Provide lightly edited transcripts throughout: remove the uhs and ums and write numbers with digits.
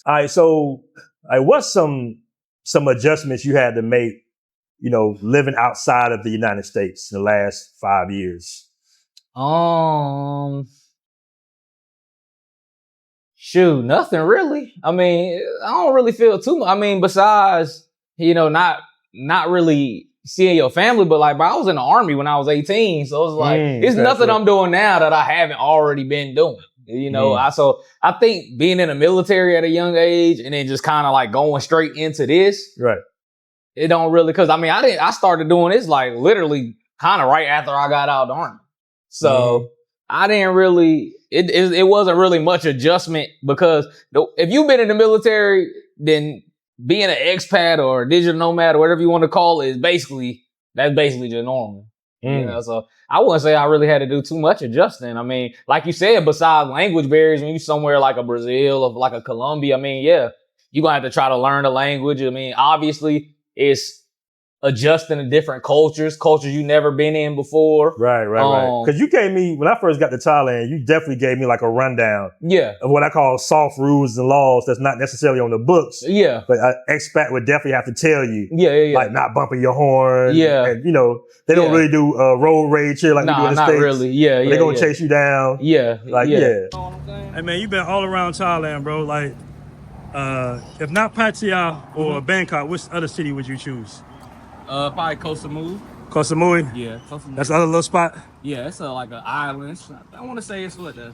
All right, so what's some adjustments you had to make, living outside of the United States in the last 5 years? Shoot, nothing really. I mean, I don't really feel too much. I mean, besides, not really seeing your family, but like, bro, I was in the Army when I was 18. So it's like, it's nothing I'm doing now that I haven't already been doing. So I think being in the military at a young age and then just kind of like going straight into this, right? It don't really, cause I mean, I started doing this like literally kind of right after I got out of the Army. So I didn't really, it wasn't really much adjustment because if you've been in the military, then being an expat or a digital nomad or whatever you want to call it that's basically just normal. So I wouldn't say I really had to do too much adjusting. I mean, like you said, besides language barriers, when you're somewhere like a Brazil or like a Colombia, I mean, yeah, you're going to have to try to learn the language. I mean, obviously it's adjusting to different cultures you never been in before. Right. Because you gave me, when I first got to Thailand, you definitely gave me like a rundown of what I call soft rules and laws that's not necessarily on the books. Yeah. But an expat would definitely have to tell you. Yeah. Like not bumping your horn. Yeah. And, they don't really do road rage here like we do in the States. Not really. Yeah. They're going to chase you down. Yeah. Hey, man, you've been all around Thailand, bro. Like, if not Pattaya or Bangkok, which other city would you choose? Probably Koh Samui. Koh Samui? Yeah, Koh Samui. That's another little spot? Yeah, it's like an island. I want to say it's I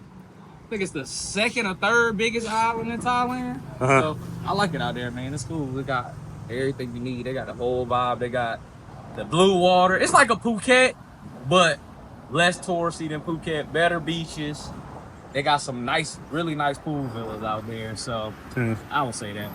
think it's the second or third biggest island in Thailand. So I like it out there, man. It's cool. We got everything you need. They got the whole vibe. They got the blue water. It's like a Phuket, but less touristy than Phuket. Better beaches. They got some really nice pool villas out there. So I would say that.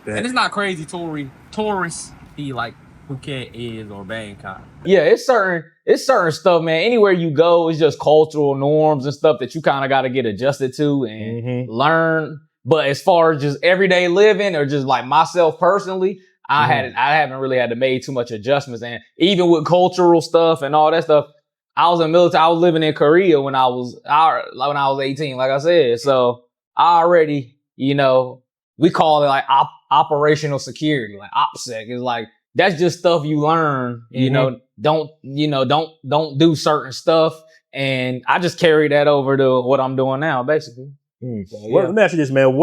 Yeah. And it's not crazy touristy like Phuket is or Bangkok. Yeah, it's certain stuff, man. Anywhere you go, it's just cultural norms and stuff that you kind of got to get adjusted to and learn. But as far as just everyday living or just like myself personally, I haven't really had to make too much adjustments. And even with cultural stuff and all that stuff, I was in the military. I was living in Korea when I was 18, like I said. So I already, we call it like operational security, like OPSEC. It's like, that's just stuff you learn, don't do certain stuff. And I just carry that over to what I'm doing now, basically. Well, let me ask you this, man.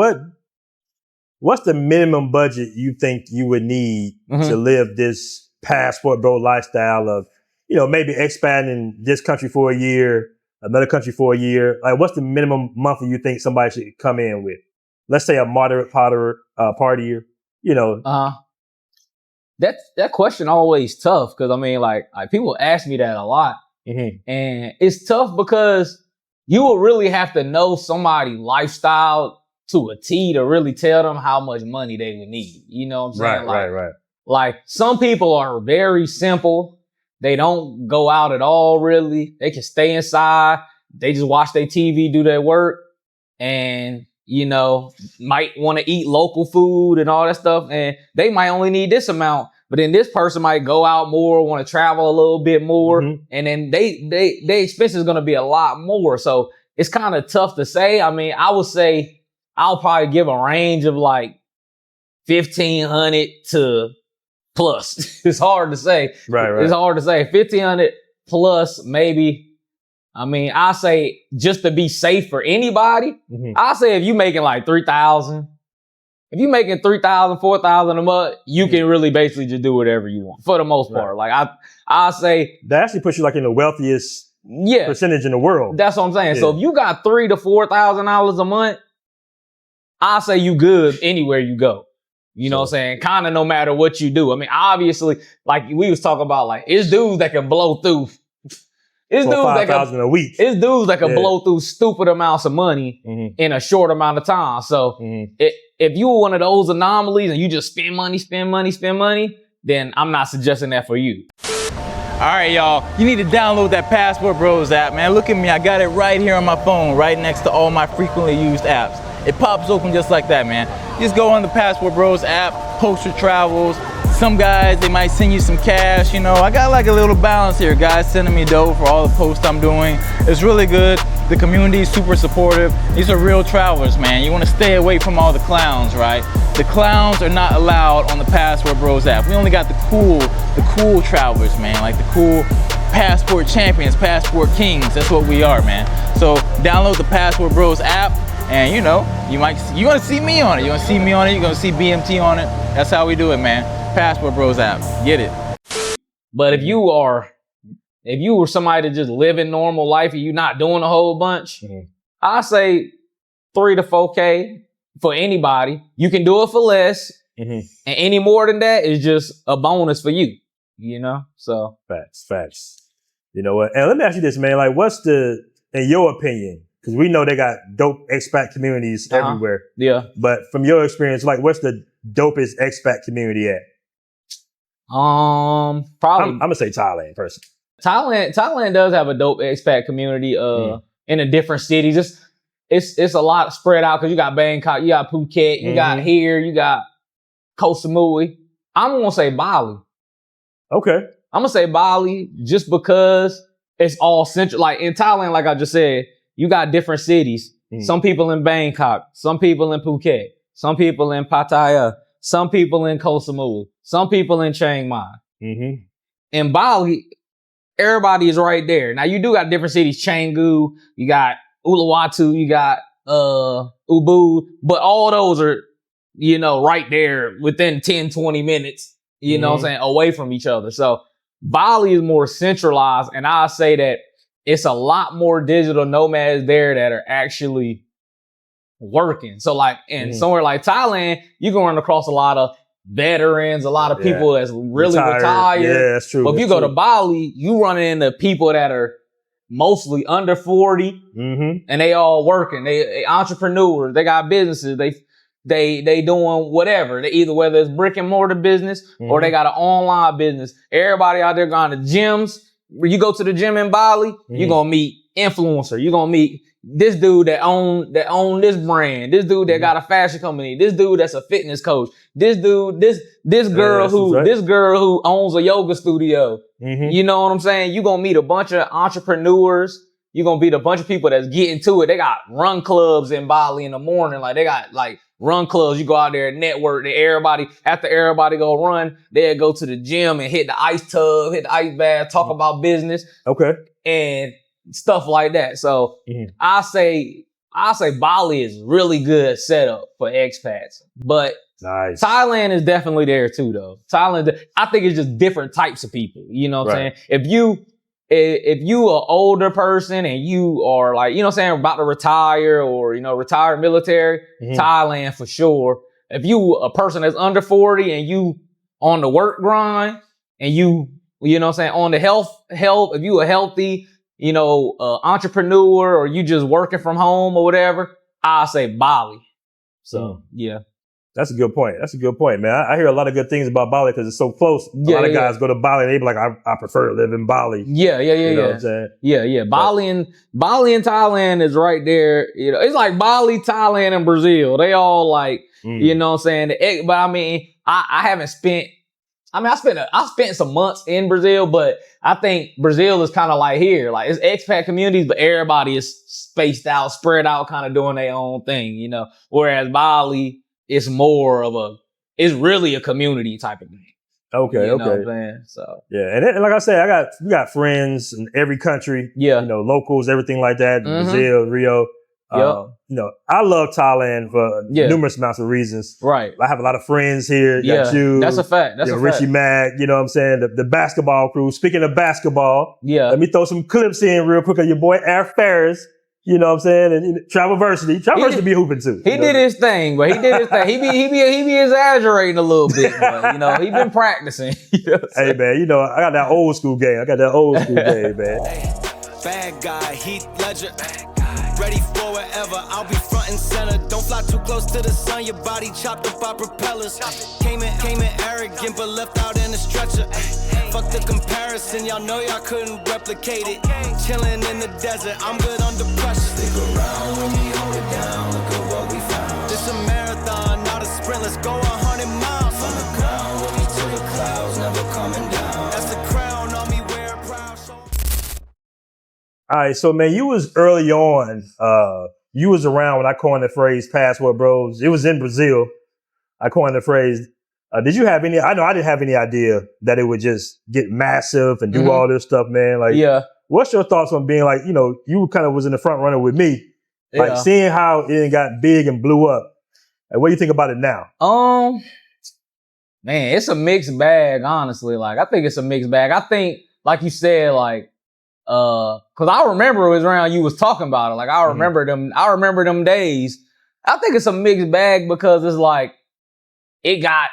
What's the minimum budget you think you would need to live this passport bro lifestyle of, maybe expanding this country for a year, another country for a year? Like, what's the minimum monthly you think somebody should come in with? Let's say a moderate partier, That question always tough because I mean, like people ask me that a lot, and it's tough because you will really have to know somebody's lifestyle to a T to really tell them how much money they would need. You know what I'm saying? Right. Like some people are very simple. They don't go out at all, really. They can stay inside. They just watch their TV, do their work, and might want to eat local food and all that stuff. And they might only need this amount, but then this person might go out more, want to travel a little bit more. And then they expense is going to be a lot more. So it's kind of tough to say. I mean, I would say I'll probably give a range of like 1,500 to plus. It's hard to say. Right. It's hard to say. 1,500 plus maybe. I mean, I say just to be safe for anybody, I say if you making like 3,000, if you making 3,000, 4,000 a month, you can really basically just do whatever you want for the most part. Like I say that actually puts you like in the wealthiest percentage in the world. That's what I'm saying. Yeah. So if you got $3,000 to $4,000 a month, I say you good anywhere you go. You know what I'm saying? Kind of no matter what you do. I mean, obviously, like we was talking about, like it's dudes that can blow through. It's dudes that can, a week. It's dudes that can blow through stupid amounts of money in a short amount of time. So if you were one of those anomalies and you just spend money, then I'm not suggesting that for you. All right, y'all. You need to download that Passport Bros app, man. Look at me. I got it right here on my phone, right next to all my frequently used apps. It pops open just like that, man. Just go on the Passport Bros app, post your travels. Some guys, they might send you some cash, I got like a little balance here. Guys sending me dough for all the posts I'm doing. It's really good. The community is super supportive. These are real travelers, man. You want to stay away from all the clowns, right? The clowns are not allowed on the Passport Bros app. We only got the cool travelers, man. Like the cool passport champions, passport kings. That's what we are, man. So download the Passport Bros app, and you know, you gonna see me on it. You're gonna see me on it. You're gonna see BMT on it. That's how we do it, man. Passport Bros app. Get it. But if you were somebody to just live in normal life and you're not doing a whole bunch, I say 3 to 4K for anybody. You can do it for less, and any more than that is just a bonus for you. You know, so facts. You know what? And let me ask you this, man. Like, what's in your opinion? Because we know they got dope expat communities everywhere. Yeah. But from your experience, like, what's the dopest expat community at? Probably. I'm gonna say Thailand personally. Thailand does have a dope expat community. In the different cities. It's a lot spread out because you got Bangkok, you got Phuket, you got here, you got Koh Samui. I'm gonna say Bali. Okay. I'm gonna say Bali just because it's all central. Like in Thailand, like I just said, you got different cities. Some people in Bangkok, some people in Phuket, some people in Pattaya, some people in Koh Samui, some people in Chiang Mai. In Bali, everybody is right there. Now you do got different cities, Canggu, you got Uluwatu, you got Ubud, but all those are, you know, right there within 10, 20 minutes, you know what I'm saying, away from each other. So Bali is more centralized, and I'll say that it's a lot more digital nomads there that are actually working. So like in somewhere like Thailand, you can run across a lot of veterans, a lot of people that's really retired. Yeah, that's true. But if you go to Bali, you run into people that are mostly under 40, and they all working. They entrepreneurs. They got businesses. They doing whatever. They either whether it's brick and mortar business or they got an online business. Everybody out there going to gyms. When you go to the gym in Bali, you're gonna meet influencer. You're gonna meet this dude that own this brand. This dude that got a fashion company. This dude that's a fitness coach. This dude, this girl who owns a yoga studio. You know what I'm saying? You're gonna meet a bunch of entrepreneurs. You're gonna meet a bunch of people that's getting to it. They got run clubs in Bali in the morning. Like they got like run clubs. You go out there and network. After everybody go run, they'll go to the gym and hit the ice tub, hit the ice bath, talk about business. Okay. And stuff like that. So I say Bali is really good setup for expats. But nice. Thailand is definitely there too, though. Thailand, I think it's just different types of people. You know what I'm saying? If you an older person and you are like, you know what I'm saying, about to retire or, you know, retired military, Thailand for sure. If you a person that's under 40 and you on the work grind and you know what I'm saying, on the health, if you a healthy, you know, entrepreneur or you just working from home or whatever, I say Bali. So, yeah. That's a good point. Man. I hear a lot of good things about Bali because it's so close. A lot of guys go to Bali and they be like, I prefer to live in Bali. Yeah. You know what I'm saying? Yeah. Bali and Thailand is right there. You know, it's like Bali, Thailand, and Brazil. They all like, you know what I'm saying? But I mean, I haven't spent, I spent some months in Brazil, but I think Brazil is kind of like here. Like it's expat communities, but everybody is spaced out, spread out, kind of doing their own thing, you know? Whereas Bali, it's more of it's really a community type of thing. Okay, you know what I'm saying? So yeah, and like I said, we got friends in every country. Yeah, you know, locals, everything like that. Brazil, Rio. You know, I love Thailand for numerous amounts of reasons. Right. I have a lot of friends here. Got you. That's a fact. That's a fact. Richie Mack, you know what I'm saying? The basketball crew. Speaking of basketball, let me throw some clips in real quick of your boy Air Ferris. You know what I'm saying? And Traversity be hooping too. He did his thing, but he be exaggerating a little bit, but you know, he been practicing. You know hey man, you know, I got that old school game. Man. Bad guy, Heath Ledger. Ready for wherever, I'll be front and center. Don't fly too close to the sun, your body chopped up by propellers. Came in arrogant, but left out in a stretcher. Fuck the comparison, y'all know y'all couldn't replicate it. Chilling in the desert, I'm good under pressure. Stick around when we hold it down, look at what we found. This a marathon, not a sprint, let's go 100 miles. From the ground, with me to the clouds, never coming down. That's the crown on me, wear it proud. All right, so man, you was early on. You was around when I coined the phrase "Passport Bros." It was in Brazil. I coined the phrase. Did you have any? I know I didn't have any idea that it would just get massive and do all this stuff, man. Like, what's your thoughts on being like, you kind of was in the front runner with me, like seeing how it got big and blew up. Like, what do you think about it now? Man, it's a mixed bag, honestly. Like, I think it's a mixed bag. I think, like you said, like. Cause I remember it was around you was talking about it. Like I remember them days. I think it's a mixed bag because it's like it got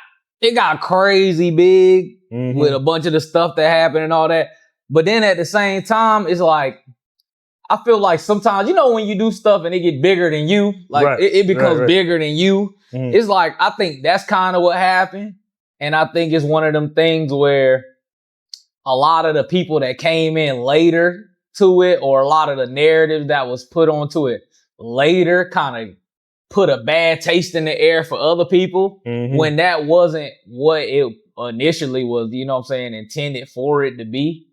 crazy big with a bunch of the stuff that happened and all that. But then at the same time, it's like I feel like sometimes, when you do stuff and it get bigger than you, like it becomes bigger than you. It's like I think that's kind of what happened. And I think it's one of them things where a lot of the people that came in later to it, or a lot of the narrative that was put onto it later, kind of put a bad taste in the air for other people when that wasn't what it initially was, intended for it to be.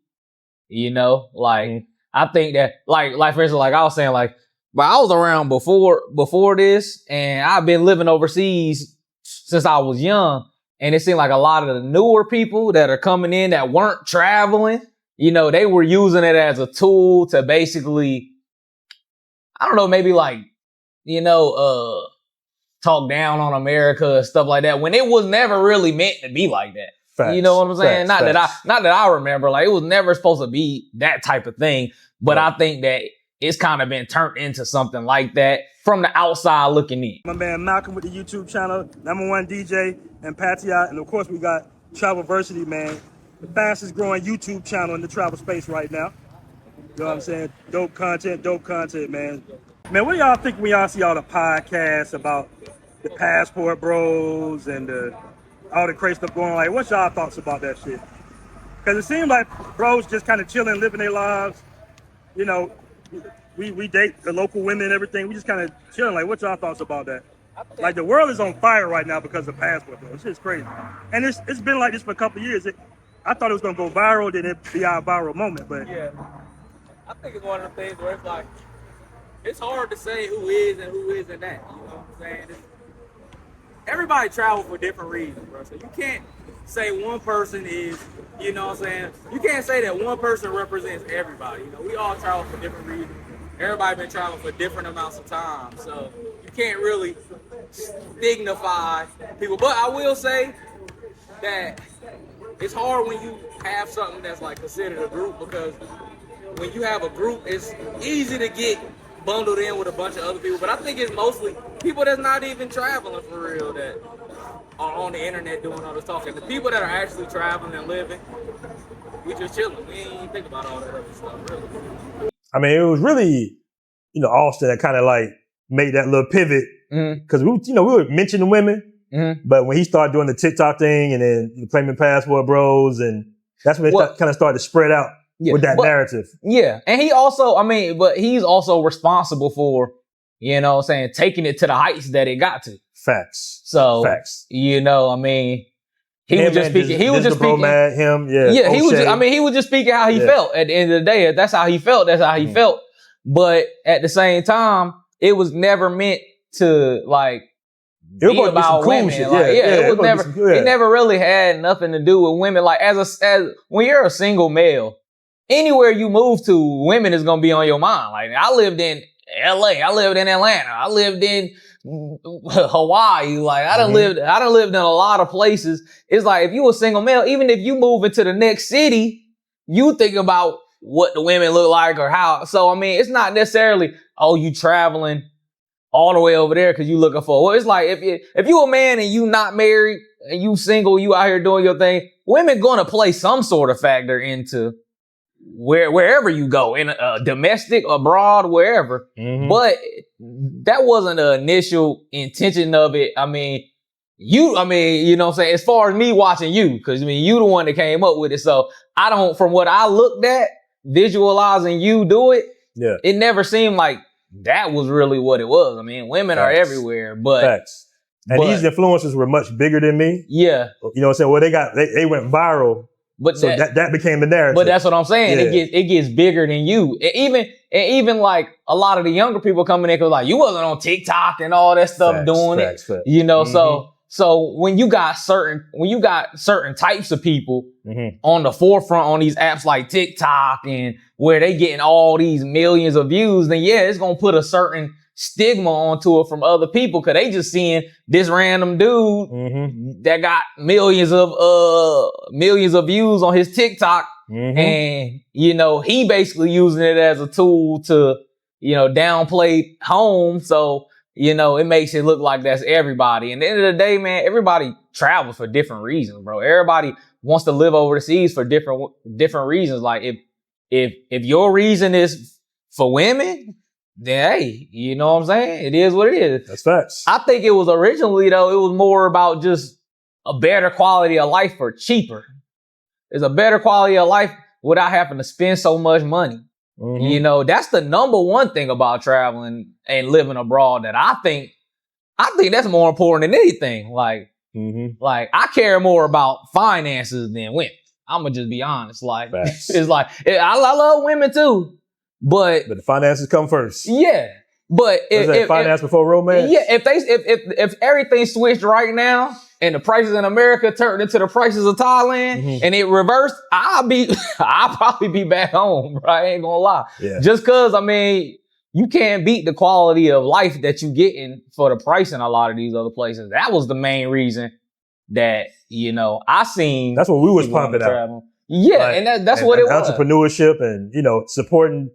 I think that, like for instance, like I was saying, like, but I was around before this, and I've been living overseas since I was young. And it seemed like a lot of the newer people that are coming in that weren't traveling, they were using it as a tool to basically, I don't know, maybe like, talk down on America and stuff like that when it was never really meant to be like that. Facts, you know what I'm saying? Facts. Not that I remember, like it was never supposed to be that type of thing. But I think that it's kind of been turned into something like that from the outside looking in. My man Malcolm with the YouTube channel, #1 DJ and Patia, and of course we got Travelversity, man, the fastest growing YouTube channel in the travel space right now. You know what I'm saying? Dope content, man. Man, what do y'all think when y'all see all the podcasts about the Passport Bros and all the crazy stuff going on? Like, what's y'all thoughts about that shit? Because it seems like bros just kind of chilling, living their lives. We date the local women and everything. We just kind of chilling. Like, what's y'all thoughts about that? Like, the world is on fire right now because of Passport, bro. It's just crazy. And it's been like this for a couple of years. I thought it was going to go viral, then it'd be our viral moment. But yeah, I think it's one of the things where it's like, it's hard to say who is and who isn't that. You know what I'm saying? Everybody travels for different reasons, bro. So you can't say one person is, you know what I'm saying? You can't say that one person represents everybody. We all travel for different reasons. Everybody been traveling for different amounts of time. So you can't really dignify people. But I will say that it's hard when you have something that's like considered a group, because when you have a group, it's easy to get bundled in with a bunch of other people. But I think it's mostly people that's not even traveling for real that are on the internet doing all this talking. The people that are actually traveling and living, we just chilling. We ain't even think about all that other stuff, really. I mean, it was really, Austin that kind of like made that little pivot, because we were mentioning women, but when he started doing the TikTok thing and then claiming Passport Bros, and that's when it kind of started to spread out with that narrative. Yeah, and he also, but he's also responsible for, taking it to the heights that it got to. Facts. So, he was just speaking. He was just speaking. He was just speaking how he felt. At the end of the day, that's how he felt. That's how he felt. But at the same time, it was never meant to be about women. It never really had nothing to do with women. Like as when you're a single male, anywhere you move to, women is gonna be on your mind. Like I lived in LA, I lived in Atlanta, I lived in Hawaii. Like I done lived in a lot of places. It's like if you a single male, even if you move into the next city, you think about what the women look like or how. So it's not necessarily, you traveling all the way over there because you looking for. Well, it's like if you a man and you not married and you single, you out here doing your thing, women gonna play some sort of factor into wherever you go, in domestic, abroad, wherever. But that wasn't the initial intention of it. You know what I'm saying? As far as me watching you, because you the one that came up with it. So from what I looked at, visualizing you do it, it never seemed like that was really what it was. Women are everywhere, but and these influencers were much bigger than me. Yeah. You know what I'm saying? Well, they went viral But so that became the narrative. But that's what I'm saying. Yeah. It gets bigger than you. Even like a lot of the younger people coming in, cause like you wasn't on TikTok and all that stuff doing it. Facts. You know, so when you got certain types of people on the forefront on these apps like TikTok and where they getting all these millions of views, then yeah, it's gonna put a certain stigma onto it from other people, cause they just seeing this random dude that got millions of views on his TikTok, and you know he basically using it as a tool to downplay home. So you know it makes it look like that's everybody. And at the end of the day, man, everybody travels for different reasons, bro. Everybody wants to live overseas for different reasons. Like if your reason is for women, then hey, you know what I'm saying? It is what it is. That's facts. I think it was originally, though, it was more about just a better quality of life for cheaper. It's a better quality of life without having to spend so much money. You know, that's the number one thing about traveling and living abroad that I think that's more important than anything. Like I care more about finances than women. I'm gonna just be honest. Like, it's like, I love women too. But the finances come first. Yeah. But if finance before romance? Yeah, if everything switched right now and the prices in America turned into the prices of Thailand and it reversed, I'll probably be back home, bro. I ain't gonna lie. Yeah. Just cause I mean, you can't beat the quality of life that you getting for the price in a lot of these other places. That was the main reason that, you know, I seen. That's what we was pumping out. Yeah, like, and that's what it was. Entrepreneurship and, you know, supporting,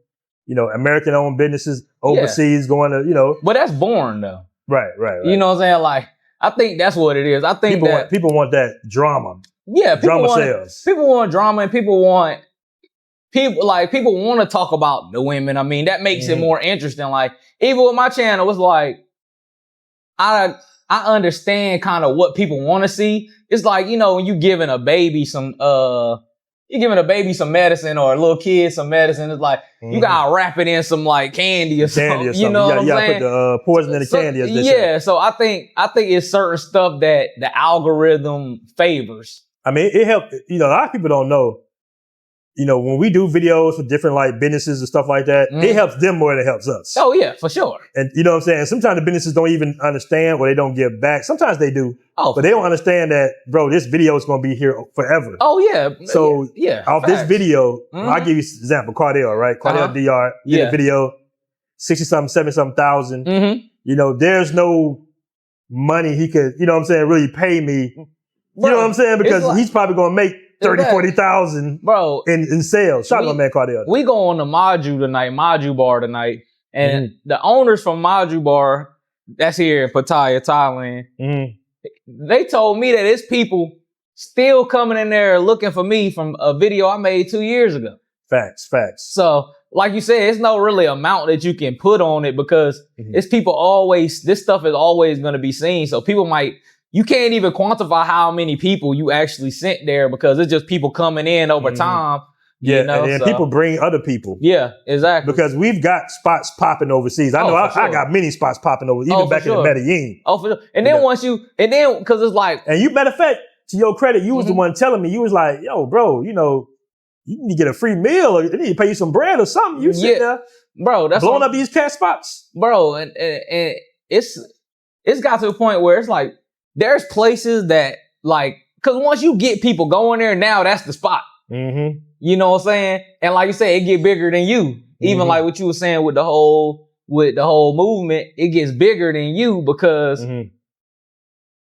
you know, American-owned businesses overseas going to, you know. But that's boring, though. Right. You know what I'm saying? Like, I think that's what it is. I think people want that drama. Yeah, drama sales. People want drama, and people want to talk about the women. I mean, that makes it more interesting. Like, even with my channel, it's like I understand kind of what people want to see. It's like, you know, when you giving a baby some medicine or a little kid some medicine, it's like you gotta wrap it in some like candy or something. You know what I'm saying? Put the poison in the candy. As they say. So I think it's certain stuff that the algorithm favors. I mean, it helped. You know, a lot of people don't know. You know, when we do videos for different like businesses and stuff like that, it helps them more than it helps us. Oh yeah, for sure. And you know what I'm saying? Sometimes the businesses don't even understand or they don't give back. Sometimes they do. But they don't understand that, bro, this video is going to be here forever. Oh yeah. So off this video, I'll give you an example. Cardell, right? Cardell DR did a video, 60-something, 70-something thousand. You know, there's no money he could, you know what I'm saying, really pay me. You know what I'm saying? Because he's probably going to make 30,000, 40,000 bro in sales. Shout out to my man Cardell. We go on the Maju Bar tonight, and the owners from Maju Bar, that's here in Pattaya, Thailand, they told me that it's people still coming in there looking for me from a video I made 2 years ago. Facts. So, like you said, it's no really amount that you can put on it because it's people always, this stuff is always going to be seen. So people you can't even quantify how many people you actually sent there because it's just people coming in over time. Yeah, you know, and people bring other people. Yeah, exactly. Because we've got spots popping overseas. I know I got many spots popping over, even back in Medellin. Oh, for sure. And then because it's like. And you, matter of fact, to your credit, you was the one telling me, you was like, yo, bro, you know, you need to get a free meal or they need to pay you some bread or something. You sit there, bro, that's blowing up these cash spots. Bro, and it's got to a point where it's like, there's places that like, because once you get people going there, now that's the spot. You know what I'm saying? And like you said, it get bigger than you. Even like what you were saying with the whole movement, it gets bigger than you because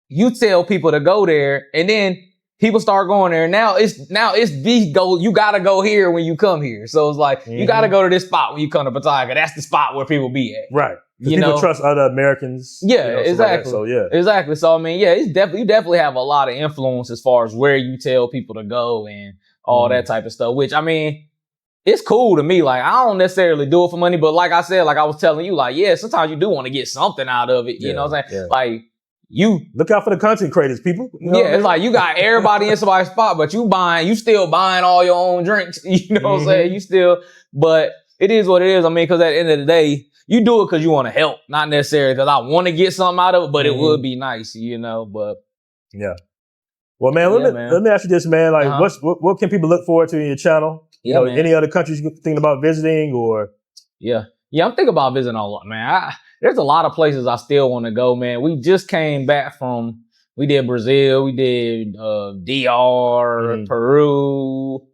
you tell people to go there, and then people start going there. Now it's you gotta go here when you come here. So it's like you gotta go to this spot when you come to Pattaya. That's the spot where people be at. Right. People trust other Americans. Yeah, you know, exactly. So yeah, exactly. So I mean, yeah, you definitely have a lot of influence as far as where you tell people to go and all that type of stuff. Which I mean, it's cool to me. Like I don't necessarily do it for money, but like I said, like I was telling you, like sometimes you do want to get something out of it. You know what I'm saying? Yeah. Like you look out for the content creators, people. You know it's like you got everybody in somebody's spot, but you still buying all your own drinks. You know what I'm saying? But it is what it is. I mean, because at the end of the day, you do it because you want to help, not necessarily because I want to get something out of it, but it would be nice, you know, but. Yeah. Well, man, let me ask you this, man. Like, what can people look forward to in your channel? You know, any other countries you're thinking about visiting or? Yeah, I'm thinking about visiting a lot, man. There's a lot of places I still want to go, man. We just came back from, we did Brazil, we did DR, Peru,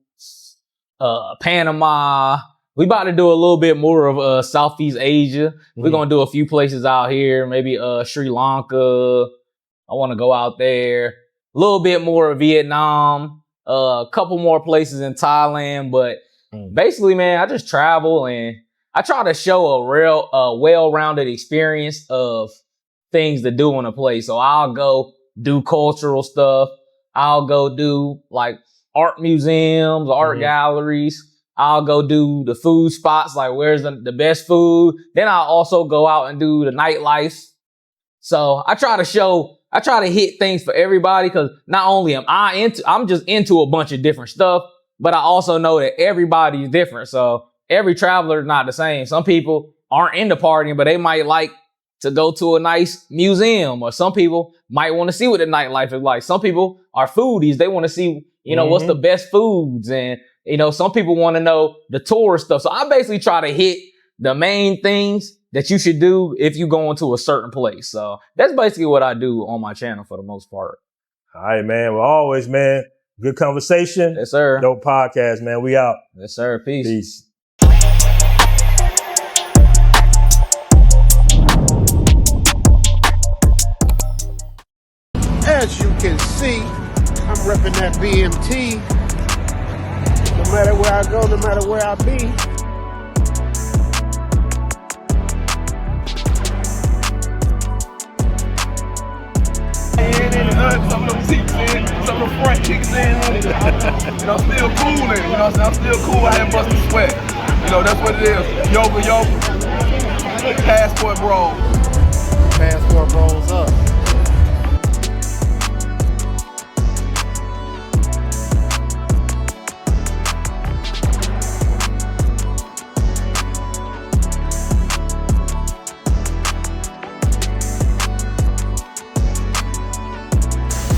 Panama. We about to do a little bit more of Southeast Asia. We're going to do a few places out here, maybe Sri Lanka. I want to go out there. A little bit more of Vietnam, a couple more places in Thailand. But basically, man, I just travel and I try to show a real well-rounded experience of things to do in a place. So I'll go do cultural stuff. I'll go do like art museums, art galleries. I'll go do the food spots, like where's the best food. Then I'll also go out and do the nightlife. So I try to hit things for everybody, because not only I'm just into a bunch of different stuff, but I also know that everybody is different. So every traveler is not the same. Some people aren't into partying, but they might like to go to a nice museum, or some people might want to see what the nightlife is like. Some people are foodies. They want to see, what's the best foods, and some people want to know the tourist stuff. So I basically try to hit the main things that you should do if you go into a certain place. So that's basically what I do on my channel for the most part. All right, man. Well, always, man. Good conversation. Yes, sir. Dope podcast, man. We out. Yes, sir. Peace. Peace. As you can see, I'm repping that BMT. No matter where I go, no matter where I be. Some of them seats in, some of them front kicks in. I'm still cooling, I'm still cool. I ain't busting sweat. That's what it is. Yoga. Passport Bros. Passport Bros up.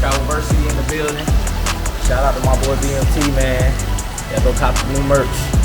University in the building. Shout out to my boy BMT, man. Yeah, go cop the new merch.